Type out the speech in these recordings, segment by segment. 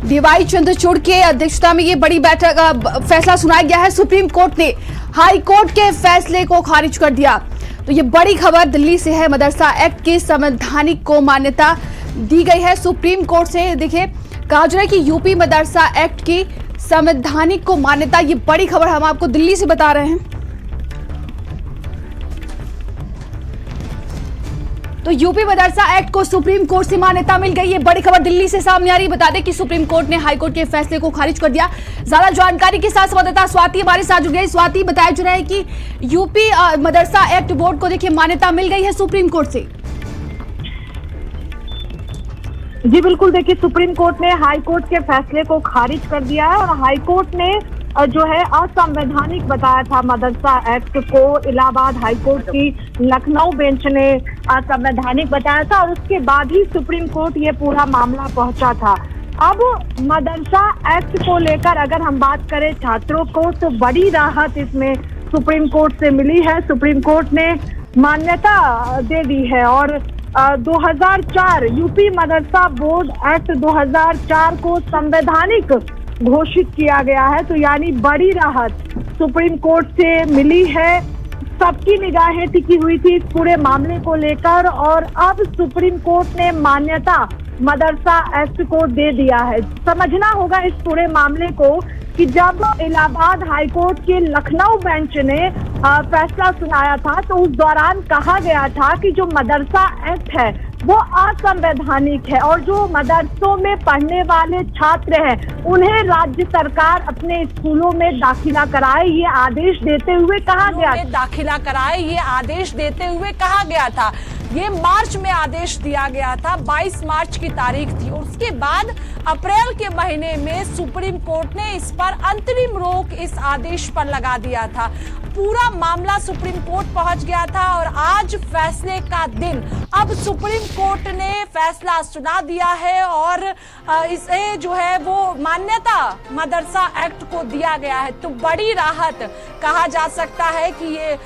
D Y Chandrachud के अध्यक्षता में ये बड़ी बैठक फैसला सुनाया गया है। सुप्रीम कोर्ट ने हाई कोर्ट के फैसले को खारिज कर दिया। तो ये बड़ी खबर दिल्ली से है। मदरसा एक्ट की संवैधानिक को मान्यता दी गई है सुप्रीम कोर्ट से। देखिए, कहा जा रहा है कि यूपी मदरसा एक्ट की संवैधानिक को मान्यता। ये बड़ी खबर हम आपको दिल्ली से बता रहे हैं। तो यूपी मदरसा एक्ट को सुप्रीम कोर्ट से मान्यता मिल गई। ये बड़ी खबर दिल्ली से सामने आ रही। बता दें कि सुप्रीम कोर्ट ने हाई कोर्ट के फैसले को खारिज कर दिया। ज्यादा जानकारी के साथ संवाददाता स्वाति हमारे साथ जुड़ गई। स्वाति, बताया जा रहा है कि यूपी मदरसा एक्ट बोर्ड को देखिए मान्यता मिल गई है सुप्रीम कोर्ट से। जी बिल्कुल, देखिए सुप्रीम कोर्ट ने हाई कोर्ट के फैसले को खारिज कर दिया है और हाई कोर्ट ने जो है असंवैधानिक बताया था मदरसा एक्ट को। इलाहाबाद हाई कोर्ट की लखनऊ बेंच ने असंवैधानिक बताया था और उसके बाद ही सुप्रीम कोर्ट ये पूरा मामला पहुंचा था। अब मदरसा एक्ट को लेकर अगर हम बात करें छात्रों को, तो बड़ी राहत इसमें सुप्रीम कोर्ट से मिली है। सुप्रीम कोर्ट ने मान्यता दे दी है और 2004 यूपी मदरसा बोर्ड एक्ट 2004 को संवैधानिक घोषित किया गया है। तो यानी बड़ी राहत सुप्रीम कोर्ट से मिली है। सबकी निगाहें टिकी हुई थी इस पूरे मामले को लेकर और अब सुप्रीम कोर्ट ने मान्यता मदरसा एक्ट को दे दिया है। समझना होगा इस पूरे मामले को कि जब इलाहाबाद हाई कोर्ट के लखनऊ बेंच ने फैसला सुनाया था, तो उस दौरान कहा गया था कि जो मदरसा एक्ट है वो असंवैधानिक है और जो मदरसों में पढ़ने वाले छात्र हैं उन्हें राज्य सरकार अपने स्कूलों में दाखिला कराए, ये आदेश देते हुए कहा गया था। ये मार्च में आदेश दिया गया था, 22 मार्च की तारीख थी। और उसके बाद अप्रैल के महीने में सुप्रीम कोर्ट ने इस पर अंतरिम रोक इस आदेश पर लगा दिया था। पूरा मामला सुप्रीम कोर्ट पहुंच गया था और आज फैसले का दिन। अब सुप्रीम कोर्ट ने फैसला सुना दिया है और इसे जो है वो मान्यता मदरसा एक्ट को दिया गया है। तो बड़ी राहत कहा जा सकता है कि ये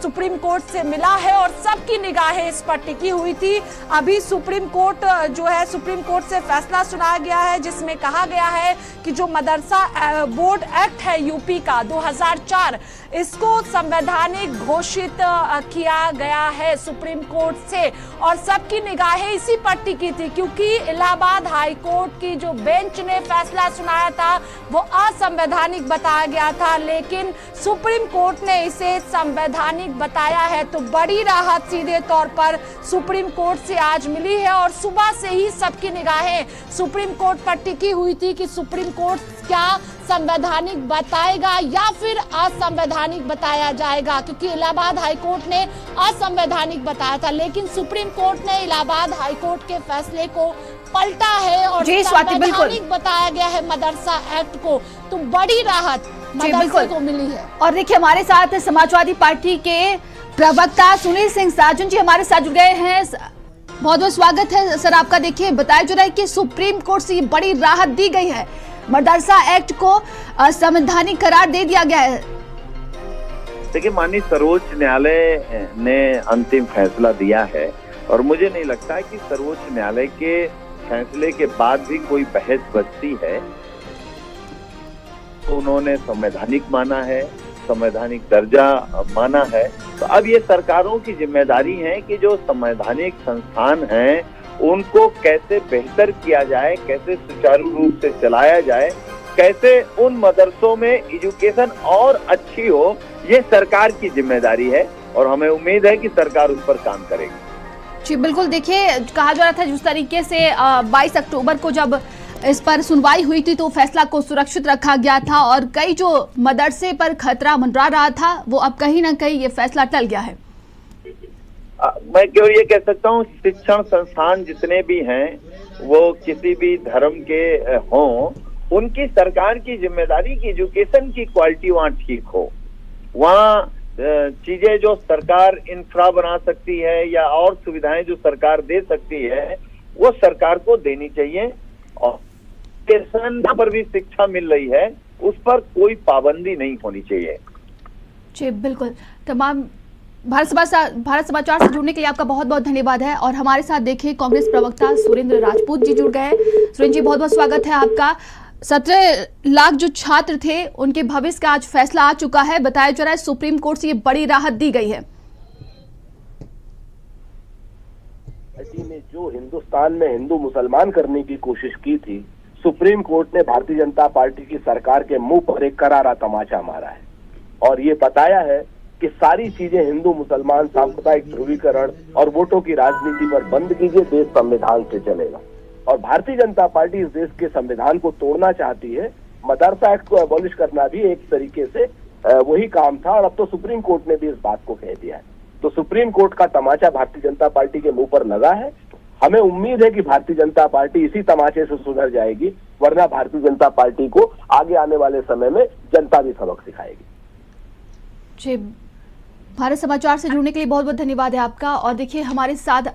सुप्रीम कोर्ट से मिला है और सबकी निगाहें इस पर टिकी हुई थी। अभी सुप्रीम कोर्ट जो है सुप्रीम कोर्ट से फैसला सुनाया गया है जिसमें कहा गया है कि जो मदरसा बोर्ड एक्ट है यूपी का 2004, इसको संवैधानिक घोषित किया गया है सुप्रीम कोर्ट से। और सबकी निगाहें इसी पर टिकी थी क्योंकि इलाहाबाद हाई कोर्ट की जो बेंच ने फैसला सुनाया था वो असंवैधानिक बताया गया था, लेकिन सुप्रीम कोर्ट ने इसे संवैधानिक बताया है। तो बड़ी राहत सीधे तौर पर सुप्रीम कोर्ट से आज मिली है और सुबह से ही सबकी निगाहें सुप्रीम कोर्ट पर टिकी हुई थी कि सुप्रीम कोर्ट क्या संवैधानिक बताएगा या फिर असंवैधानिक बताया जाएगा, क्योंकि इलाहाबाद हाई कोर्ट ने असंवैधानिक बताया था, लेकिन सुप्रीम कोर्ट ने इलाहाबाद हाई कोर्ट के फैसले को पलटा है और संवैधानिक बताया गया है मदरसा एक्ट को। तो बड़ी राहत मदरसे को मिली है। और देखिए, हमारे साथ समाजवादी पार्टी के प्रवक्ता सुनील सिंह साजन जी हमारे साथ जुड़ गए हैं। बहुत बहुत स्वागत है सर आपका। देखिए, बताया जा रहा है कि सुप्रीम कोर्ट से ये बड़ी राहत दी गई है, मदरसा एक्ट को संवैधानिक करार दे दिया गया है। देखिए, माननीय सर्वोच्च न्यायालय ने अंतिम फैसला दिया है और मुझे नहीं लगता है कि सर्वोच्च न्यायालय के फैसले के बाद भी कोई बहस बचती है। तो उन्होंने संवैधानिक माना है, संवैधानिक दर्जा माना है। तो अब ये सरकारों की जिम्मेदारी है कि जो संवैधानिक संस्थान हैं उनको कैसे बेहतर किया जाए, कैसे सुचारू रूप से चलाया जाए, कैसे उन मदरसों में एजुकेशन और अच्छी हो, ये सरकार की जिम्मेदारी है और हमें उम्मीद है कि सरकार उस पर काम करेगी। जी बिल्कुल, देखिए कहा जा रहा था जिस तरीके से 22 अक्टूबर को जब इस पर सुनवाई हुई थी तो फैसला को सुरक्षित रखा गया था और कई जो मदरसे पर खतरा मंडरा रहा था वो अब कहीं ना कहीं ये फैसला टल गया है। मैं केवल ये कह सकता हूँ, शिक्षण संस्थान जितने भी हैं वो किसी भी धर्म के हों, उनकी सरकार की जिम्मेदारी की एजुकेशन की क्वालिटी वहाँ ठीक हो। वहाँ चीजें जो सरकार इंफ्रा बना सकती है या और सुविधाएं जो सरकार दे सकती है वो सरकार को देनी चाहिए। और जहाँ पर भी शिक्षा मिल रही है उस पर कोई पाबंदी नहीं होनी चाहिए। जी बिल्कुल, तमाम भारत समाचार से जुड़ने के लिए आपका बहुत बहुत धन्यवाद है। और हमारे साथ देखिए कांग्रेस प्रवक्ता सुरेंद्र राजपूत जी जुड़ गए हैं। सुरेंद्र जी, बहुत बहुत स्वागत है आपका। 17 लाख जो छात्र थे उनके भविष्य का आज फैसला आ चुका है। बताया जा रहा है सुप्रीम कोर्ट से ये बड़ी राहत दी गई है। ने जो हिंदुस्तान में हिंदू मुसलमान करने की कोशिश की थी, सुप्रीम कोर्ट ने भारतीय जनता पार्टी की सरकार के मुंह पर एक करारा तमाचा मारा है और ये बताया है कि सारी चीजें हिंदू मुसलमान सांप्रदायिक ध्रुवीकरण और वोटों की राजनीति पर बंद कीजिए, देश संविधान से चलेगा। और भारतीय जनता पार्टी इस देश के संविधान को तोड़ना चाहती है। मदरसा एक्ट को एबॉलिश करना भी एक तरीके से वही काम था और अब तो सुप्रीम कोर्ट ने भी इस बात को कह दिया है। तो सुप्रीम कोर्ट का तमाचा भारतीय जनता पार्टी के मुंह पर लगा है। हमें उम्मीद है कि भारतीय जनता पार्टी इसी तमाचे से सुधर जाएगी, वरना भारतीय जनता पार्टी को आगे आने वाले समय में जनता भी सबक सिखाएगी। जी, भारत समाचार से जुड़ने के लिए बहुत बहुत धन्यवाद है आपका। और देखिए हमारे साथ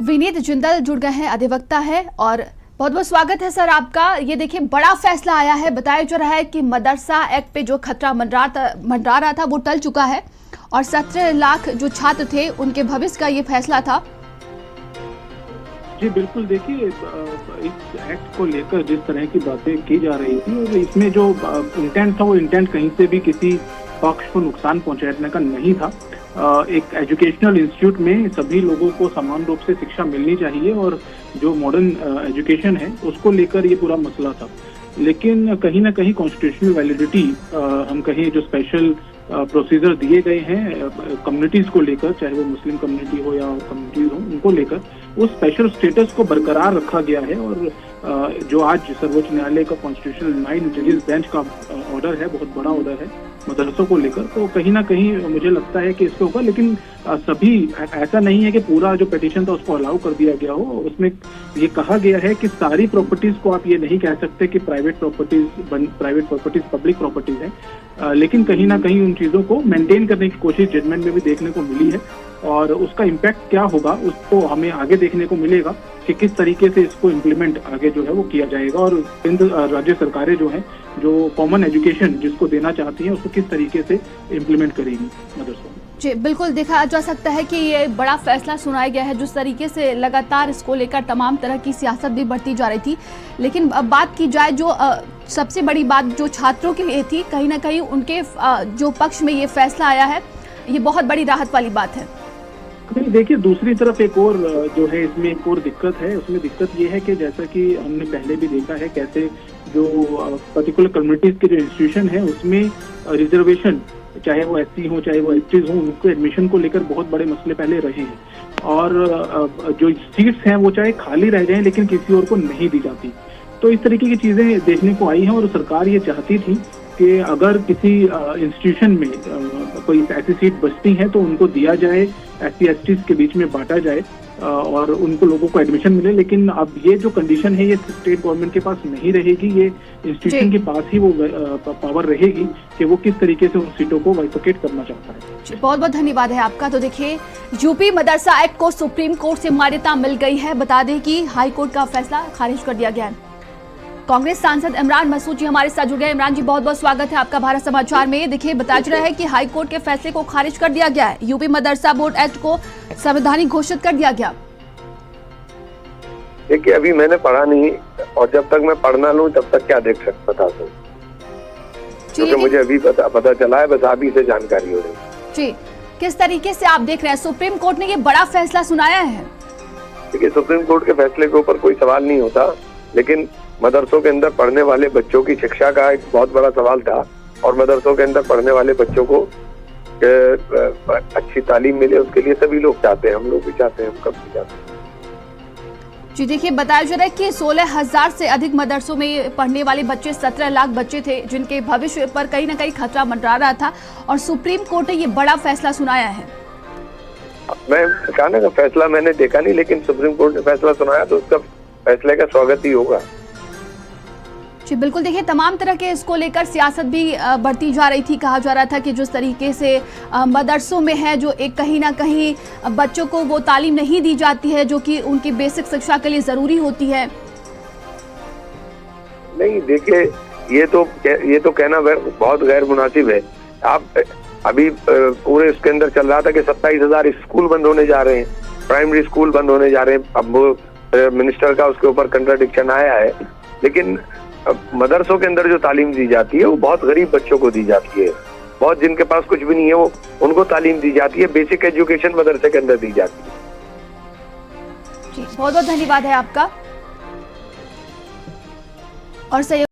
विनीत जिंदल जुड़ गए हैं, अधिवक्ता है, और बहुत बहुत स्वागत है सर आपका। ये देखिए बड़ा फैसला आया है। बताया जा रहा है कि मदरसा एक्ट पे जो खतरा मंडरा रहा था वो टल चुका है और 17 लाख जो छात्र थे उनके भविष्य का ये फैसला था। जी बिल्कुल, देखिए इस एक्ट को लेकर जिस तरह की बातें की जा रही थी और इसमें जो इंटेंट था वो इंटेंट कहीं से भी किसी पक्ष को नुकसान पहुंचाने का नहीं था। एक एजुकेशनल इंस्टीट्यूट में सभी लोगों को समान रूप से शिक्षा मिलनी चाहिए और जो मॉडर्न एजुकेशन है उसको लेकर ये पूरा मसला था। लेकिन कहीं ना कहीं कॉन्स्टिट्यूशनल वैलिडिटी हम कहें जो स्पेशल प्रोसीजर दिए गए हैं कम्युनिटीज को लेकर, चाहे वो मुस्लिम कम्युनिटी हो या कम्युनिटीज हो, उनको लेकर उस स्पेशल स्टेटस को बरकरार रखा गया है। और जो आज सर्वोच्च न्यायालय का कॉन्स्टिट्यूशनल 9 जजेस बेंच का ऑर्डर है, बहुत बड़ा ऑर्डर है मदरसों को लेकर, तो कहीं ना कहीं मुझे लगता है कि इसके ऊपर, लेकिन सभी ऐसा नहीं है कि पूरा जो पिटीशन था उसको अलाउ कर दिया गया हो। उसमें ये कहा गया है कि सारी प्रॉपर्टीज को आप ये नहीं कह सकते कि प्राइवेट प्रॉपर्टीज पब्लिक प्रॉपर्टीज है, लेकिन कहीं ना कहीं उन चीजों को मेंटेन करने की कोशिश जजमेंट में भी देखने को मिली है। और उसका इम्पैक्ट क्या होगा उसको हमें आगे देखने को मिलेगा कि किस तरीके से इसको इम्प्लीमेंट आगे जो है वो किया जाएगा और राज्य सरकारें जो है जो कॉमन एजुकेशन जिसको देना चाहती हैं उसको किस तरीके से इम्प्लीमेंट करेंगी मदरसों में। जी बिल्कुल, देखा जा सकता है कि ये बड़ा फैसला सुनाया गया है। जिस तरीके से लगातार इसको लेकर तमाम तरह की सियासत भी बढ़ती जा रही थी, लेकिन अब बात की जाए जो सबसे बड़ी बात जो छात्रों के लिए थी, कहीं ना कहीं उनके जो पक्ष में ये फैसला आया है ये बहुत बड़ी राहत वाली बात है। देखिए दूसरी तरफ एक और जो है इसमें एक और दिक्कत है। उसमें दिक्कत ये है कि जैसा कि हमने पहले भी देखा है कैसे जो पर्टिकुलर कम्युनिटीज के जो इंस्टीट्यूशन है उसमें रिजर्वेशन, चाहे वो एससी हो चाहे वो एसटीज हो, उनको एडमिशन को लेकर बहुत बड़े मसले पहले रहे हैं। और जो सीट्स हैं वो चाहे खाली रह जाएं लेकिन किसी और को नहीं दी जाती। तो इस तरीके की चीजें देखने को आई हैं और सरकार ये चाहती थी कि अगर किसी इंस्टीट्यूशन में कोई ऐसी सीट बचती है तो उनको दिया जाए, एससी एसटीज के बीच में बांटा जाए और उनको लोगों को एडमिशन मिले। लेकिन अब ये जो कंडीशन है ये स्टेट गवर्नमेंट के पास नहीं रहेगी, ये इंस्टीट्यूशन के पास ही वो पावर रहेगी कि वो किस तरीके से उन सीटों को बाइफरकेट करना चाहता है। बहुत बहुत धन्यवाद है आपका। तो देखिए यूपी मदरसा एक्ट को सुप्रीम कोर्ट से मान्यता मिल गई है। बता दें कि हाई कोर्ट का फैसला खारिज कर दिया गया है। कांग्रेस सांसद इमरान मसूद जी हमारे साथ जुड़ गए। इमरान जी, बहुत बहुत स्वागत है आपका भारत समाचार में। देखिए बताया जा रहा है कि हाई कोर्ट के फैसले को खारिज कर दिया गया है, यूपी मदरसा बोर्ड एक्ट को संवैधानिक घोषित कर दिया गया। देखिए अभी मैंने पढ़ा नहीं और जब तक मैं पढ़ना लूं तब तक क्या देख सकता था, क्योंकि मुझे अभी पता चला है, बस अभी से जानकारी हो रही। जी, किस तरीके से आप देख रहे हैं सुप्रीम कोर्ट ने ये बड़ा फैसला सुनाया है? देखिए सुप्रीम कोर्ट के फैसले के ऊपर कोई सवाल नहीं होता, लेकिन मदरसों के अंदर पढ़ने वाले बच्चों की शिक्षा का एक बहुत बड़ा सवाल था और मदरसों के अंदर पढ़ने वाले बच्चों को अच्छी तालीम मिले उसके लिए सभी लोग चाहते हैं, हम लोग भी चाहते हैं, हम कब भी चाहते हैं। जी देखिए बताया जा रहा है कि 16,000 से अधिक मदरसों में पढ़ने वाले बच्चे, 17 लाख बच्चे थे जिनके भविष्य पर कहीं ना कहीं खतरा मंडरा रहा था और सुप्रीम कोर्ट ने ये बड़ा फैसला सुनाया है। मैं कहने का फैसला मैंने देखा नहीं, लेकिन सुप्रीम कोर्ट ने फैसला सुनाया तो उसका फैसले का स्वागत ही होगा। जी बिल्कुल, देखिए तमाम तरह के इसको लेकर सियासत भी बढ़ती जा रही थी। कहा जा रहा था कि जिस तरीके से मदरसों में है जो एक कहीं ना कहीं बच्चों को वो तालीम नहीं दी जाती है जो कि उनकी बेसिक शिक्षा के लिए जरूरी होती है। नहीं देखिए ये तो कहना बहुत गैर मुनासिब है। अभी पूरे उसके अंदर चल रहा था कि 27,000 स्कूल बंद होने जा रहे हैं, प्राइमरी स्कूल बंद होने जा रहे हैं। अब वो मिनिस्टर का उसके ऊपर कंट्राडिक्शन आया है, लेकिन मदरसों के अंदर जो तालीम दी जाती है वो बहुत गरीब बच्चों को दी जाती है, बहुत जिनके पास कुछ भी नहीं है वो उनको तालीम दी जाती है, बेसिक एजुकेशन मदरसे के अंदर दी जाती है। जी बहुत बहुत धन्यवाद है आपका। और